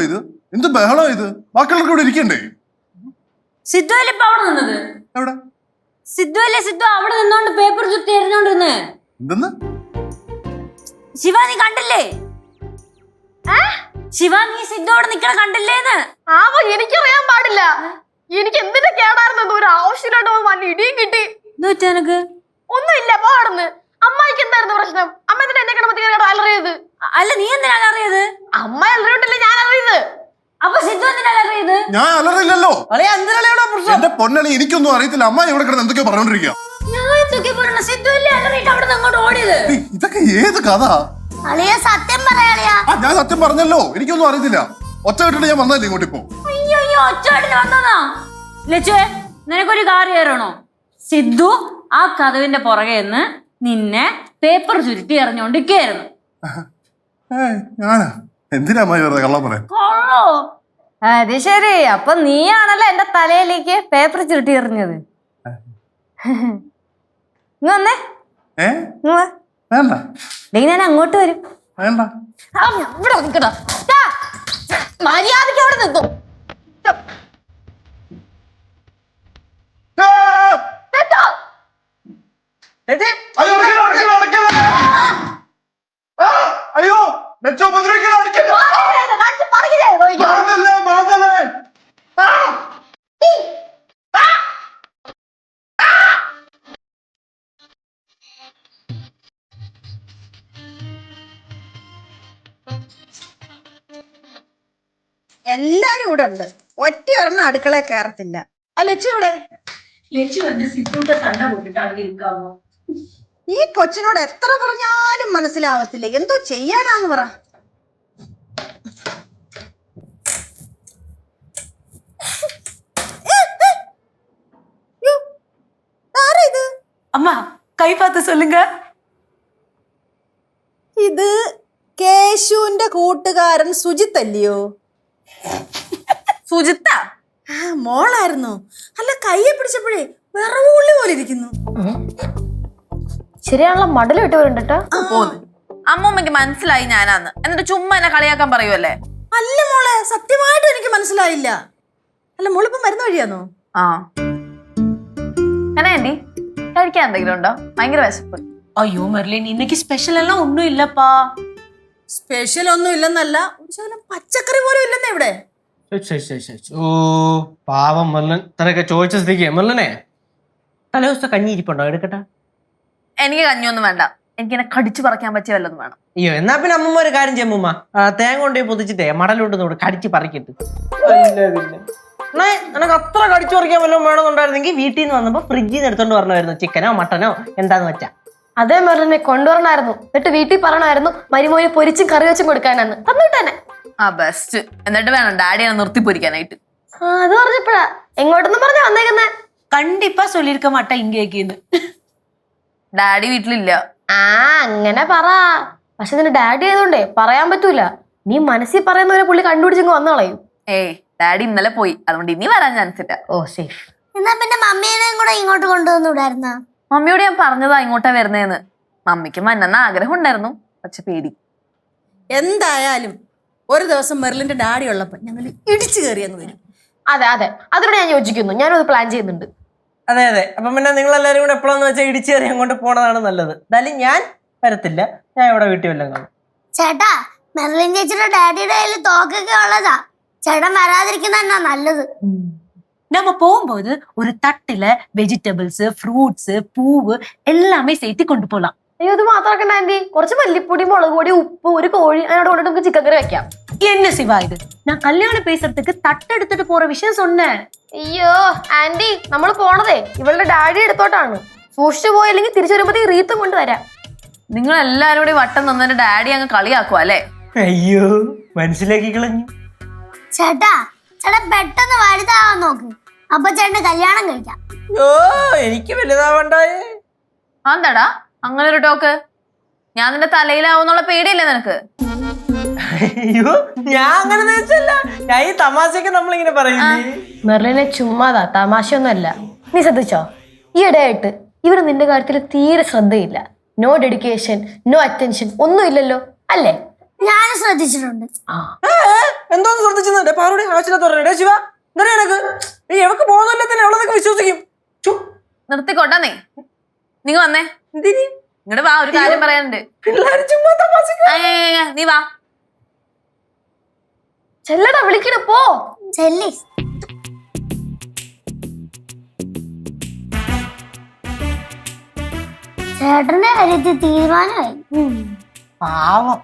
ഇത്? എന്ത് ബഹളം ഇത്? ബാക്കിയുള്ളവർക്ക് ഇവിടെ ഇരിക്കണ്ടേ? സിദ്ധു അല്ലേ ഇപ്പൊ അവിടെ നിന്നത്? എവിടെ? സിദ്ധു അല്ലേ സിദ്ധു അവിടെ നിന്നോണ്ട് പേപ്പർ ചുറ്റി എറിഞ്ഞോണ്ടിരുന്ന്. എന്തെന്ന്? ശിവ നീ കണ്ടില്ലേ? ശിവ നീ സിദ്ധു അവിടെ നിക്കണ കണ്ടില്ലേന്ന്? ആവോ എനിക്കറിയാൻ പാടില്ല. എനിക്ക് എന്തിന്റെ കേടായിരുന്നു? ഒരു ആവശ്യമില്ലാണ്ട് വല്ല ഇടിയും കിട്ടി. എനക്ക് ഒന്നുമില്ല പോടന്ന്. അമ്മായിക്ക് എന്തായിരുന്നു പ്രശ്നം? അമ്മ എന്തിനാ എന്നെ കിടമ്പത്തി അലറിയത്? അല്ല നീ എന്തിനാ അലറിയത്? അമ്മ അലറിയോണ്ടല്ലേ ഞാൻ അലറിയത്. അപ്പൊ സിദ്ധു എന്തിനാ അലറിയത്? ഞാൻ അലറില്ലല്ലോ. എന്റെ പൊന്നളി എനിക്കൊന്നും അറിയത്തില്ല. അമ്മ ഇവിടെ കിടന്ന് എന്തൊക്കെയോ പറഞ്ഞോണ്ടിരിക്കുക. ഞാൻ എന്തൊക്കെ പറഞ്ഞ? സിദ്ധു അല്ലേ അലറിയിട്ട് അവിടെ നിന്ന് അങ്ങോട്ട് ഓടിയത്. ഇതൊക്കെ ഏത് കഥ? സത്യം പറയാ. ഞാൻ സത്യം പറഞ്ഞല്ലോ, എനിക്കൊന്നും അറിയത്തില്ല. ഒറ്റ വിട്ടിട്ട് ഞാൻ വന്നല്ലേ ഇങ്ങോട്ട് ഇപ്പോ. അയ്യോ ഒറ്റയാടിന് വന്നതാ. ലച്ചുവേ നിനക്കൊരു കാര്യം അറിയണോ? സിദ്ധു ആ കഥവിന്റെ പുറകെ നിന്ന് നിന്നെ പേപ്പർ ചുരുട്ടി എറിഞ്ഞോണ്ടിരിക്കായിരുന്നു. ഞാനാ? എന്തിനാ അമ്മ വെറുതെ കള്ളം പറയാൻ? അത് ശരി. അപ്പൊ നീയാണല്ലോ എന്റെ തലയിലേക്ക് പേപ്പർ ചുരുട്ടി എറിഞ്ഞത്. വന്നേ വേണ്ട. ഞാൻ അങ്ങോട്ട് വരും. വേണ്ട. ഇവിടെ നിൽക്കണോ? മര്യാദയ്ക്ക് അവിടെ നിൽക്കും. അയ്യോ എല്ലാരും ഇവിടെ ഉണ്ട്. ഒറ്റ ഒരെണ്ണം അടുക്കളയിൽ കയറത്തില്ല. ആ ലച്ചു ഇവിടെ. ഈ കൊച്ചിനോട് എത്ര പറഞ്ഞാലും മനസ്സിലാവത്തില്ല. എന്തോ ചെയ്യാനാന്ന് പറ. അമ്മ കൈ പാത്ത് സൊല്ലുങ്ക. ഇത് കേശുവിന്റെ കൂട്ടുകാരൻ സുജിത്ത് അല്ലയോ? സുജിത്ത മോളായിരുന്നോ? അല്ല കയ്യെ പിടിച്ചപ്പോഴേ വിറവുള്ളി പോലെ ഇരിക്കുന്നു. ശരിയാണല്ലോ മടല് വിട്ട് വരുന്നുണ്ട്. അമ്മൂമ്മക്ക് മനസ്സിലായി ഞാനാന്ന്. എന്നിട്ട് ചുമ്മാ എന്നെ കളിയാക്കാൻ പറയുമല്ലേ? അല്ല മോളെ, സത്യമായിട്ടും എനിക്ക് മനസ്സിലായില്ല. അല്ല മോളിപ്പോ മരുന്ന് വഴിയാന്നോ? ആന്റി കഴിക്കാൻ എന്തെങ്കിലും ഉണ്ടോ? ഭയങ്കര വിശപ്പ്. അയ്യോ മെർലിൻ ഇന്നേക്ക് സ്പെഷ്യൽ എല്ലാം ഒന്നും ഇല്ലപ്പാ. സ്പെഷ്യൽ ഒന്നും ഇല്ലെന്നല്ല, പച്ചക്കറി പോലും ഇല്ലെന്നേ ഇവിടെ. ഓ പാവം മെർലിൻ തനക്ക് ചോദിച്ച സ്ഥിതിക്ക് മെർലിനെ തലേ ദിവസത്തെ കഞ്ഞി ഇരിപ്പുണ്ടോ? എടുക്കട്ടെ. എനിക്ക് കഞ്ഞിയൊന്നും വേണ്ട. എനിക്കിനെ കടിച്ചു പറിക്കാൻ പറ്റിയ വല്ലതും വേണം. അയ്യോ എന്നാ പിന്നെ അമ്മൂമ്മ ഒരു കാര്യം ചെയ്യുമ്മ, തേങ്ങ കൊണ്ടുപോയി പൊതിച്ചിട്ടേ മടലോട്ട് കടിച്ച് പറിക്കിട്ട്. നിനക്ക് അത്ര കടിച്ചു പറിക്കാൻ വല്ലതും വേണമെന്നുണ്ടായിരുന്നെങ്കിൽ വീട്ടിൽ നിന്ന് വന്നപ്പോ ഫ്രിഡ്ജിൽ നിന്ന് എടുത്തോണ്ട് വരണമായിരുന്നു. ചിക്കനോ മട്ടനോ എന്താന്ന് വെച്ചാ. അതേ മെറിനെ കൊണ്ടുവരണമായിരുന്നു. എന്നിട്ട് വീട്ടിൽ പറയണമായിരുന്നു മരുമോനെ പൊരിച്ചും കറി വെച്ചും കൊടുക്കാനാന്ന്. തന്നിട്ടന്നെ ബെസ്റ്റ്. എന്നിട്ട് വേണം ഡാഡിയെ നിർത്തി പൊരിക്കാനായിട്ട്. അത് പറഞ്ഞപ്പോഴാ എങ്ങോട്ടൊന്നും പറഞ്ഞാ വന്നേക്കുന്നേ. കണ്ടിപ്പാ ചൊല്ലിരിക്ക മാട്ട ഇങ്ങേക്കിന്ന്. ഡാഡി വീട്ടിലില്ല. അങ്ങനെ പറ. പക്ഷെ നിന്റെ ഡാഡി ആയതുകൊണ്ടേ പറയാൻ പറ്റൂല. നീ മനസ്സിൽ പറയുന്നവരെ പുള്ളി കണ്ടുപിടിച്ചെങ്കിൽ വന്നു കളയും. ഏയ് ഡാഡി ഇന്നലെ പോയി, അതുകൊണ്ട് ഇനി വരാൻ ചാൻസ് ഇല്ല. ഓ സേഫ്. എന്നാ പിന്നെ മമ്മീനെയും കൂടെ ഇങ്ങോട്ട് കൊണ്ടുവന്നുവിടായിരുന്ന? മമ്മിയോട് ഞാൻ പറഞ്ഞതാ ഇങ്ങോട്ടാ വരുന്നേന്ന്. മമ്മിക്ക് മന്നെന്ന ആഗ്രഹം ഉണ്ടായിരുന്നു, പക്ഷെ പേടി. എന്തായാലും ഒരു ദിവസം മെർലിന്റെ ഡാഡി ഉള്ളപ്പോ ഞങ്ങൾ ഇടിച്ചു കയറിയെന്ന് വരും. അതെ അതെ, അതിനോട് ഞാൻ യോജിക്കുന്നു. ഞാനും അത് പ്ലാൻ ചെയ്യുന്നുണ്ട്. അതെ അതെ. അപ്പൊ പിന്നെ നിങ്ങൾ എല്ലാവരും കൂടെ എപ്പോഴാന്ന് വെച്ചാൽ ഇടിച്ചേറി അങ്ങോട്ട് പോണതാണ് നല്ലത്. എന്തായാലും ഞാൻ വരത്തില്ല. ഞാൻ ഇവിടെ വീട്ടിൽ വല്ലതും കാണും. ചേട്ടാ മെർലിൻ ചേച്ചിയുടെ ഡാഡിയുടെ കയ്യിൽ തോക്കൊക്കെ ഉള്ളതാ. ചേട്ടൻ വരാതിരിക്കുന്ന തന്നെ നല്ലത്. நம்ம போகும்போது ஒரு தட்டுல வெஜிடபிள்ஸ் ஃப்ரூட்ஸ் பூவு எல்லாமே சேர்த்து கொண்டு போலாம். അയ്യോ ഇത് മാത്രമാക്കണ്ട ആന്റി. കുറച്ച് മല്ലിപ്പൊടി, മുളക് പൊടി, ഉപ്പ്, ഒരു കോഴി അതിനോട് കൊണ്ടിട്ട് നമുക്ക് ചിക്കൻ കറി വെക്കാം. என்ன சிவா இது? நான் கல்யாணம் பேசுறதுக்கு தட்டு எடுத்துட்டு போற விஷயம் சொன்னேன். അയ്യോ ആന്റി നമ്മൾ പോണതേ ഇവളുടെ ഡാഡി എടുത്തോട്ടാണ്. സൂക്ഷിച്ചു പോയില്ലെങ്കിൽ തിരിച്ചു വരുമ്പോഴത്തേക്ക് റീത്തും കൊണ്ടുവരാം. നിങ്ങൾ എല്ലാരും കൂടി വട്ടം തന്നതിന്റെ ഡാഡി അങ്ങ് കളിയാക്കുക അല്ലേ? അയ്യോ മനസ്സിലാക്കി കളഞ്ഞു. ചേട്ടാ ചേട്ടൻ പെട്ടെന്ന് വലുതാവാൻ നോക്ക്. അപ്പൊ ചേട്ടന് കല്യാണം കഴിക്കാം. ഓ എനിക്ക് വലുതാവണ്ടായേ. എന്താടാ അങ്ങനെ ഒരു ടോക്ക്? ഞാൻ നിന്റെ തലയിലാവുന്നുള്ള പേടിയല്ലേ നിനക്ക്? അയ്യോ ഞാൻ അങ്ങനെ വെച്ചല്ല. ഞാൻ ഈ തമാശക്ക് നമ്മളിങ്ങനെ പറയുന്നേ. മെർലിനെ ചുമ്മാതാ, തമാശയൊന്നുമല്ല. നീ ശ്രദ്ധിച്ചോ ഈയിടെയായിട്ട് ഇവര് നിന്റെ കാര്യത്തിൽ തീരെ ശ്രദ്ധയില്ല. നോ ഡെഡിക്കേഷൻ, നോ അറ്റൻഷൻ ഒന്നും ഇല്ലല്ലോ അല്ലേ? ഞാനും ശ്രദ്ധിച്ചിട്ടുണ്ട്. എന്തോന്ന് ശ്രദ്ധിച്ചെന്നുണ്ട് പാറുടെ ആവശ്യമില്ലാത്ത ശിവ എന്താ എനക്ക് എവക്ക് പോകുന്നില്ല തന്നെ അവളതൊക്കെ വിശ്വസിക്കും നിർത്തിക്കോട്ടെന്നേ നീ വന്നേ ഇങ്ങോട്ട് വാ, ഒരു കാര്യം പറയാനുണ്ട്. പിള്ളേര് ചുമ്മാ തമാശക്ക്. നീ വാ. ചെല്ലടാ വിളിക്കണ പോ. ചെല്ലി. ചേട്ടന്റെ കാര്യത്തിൽ തീരുമാനമായി. പാവം.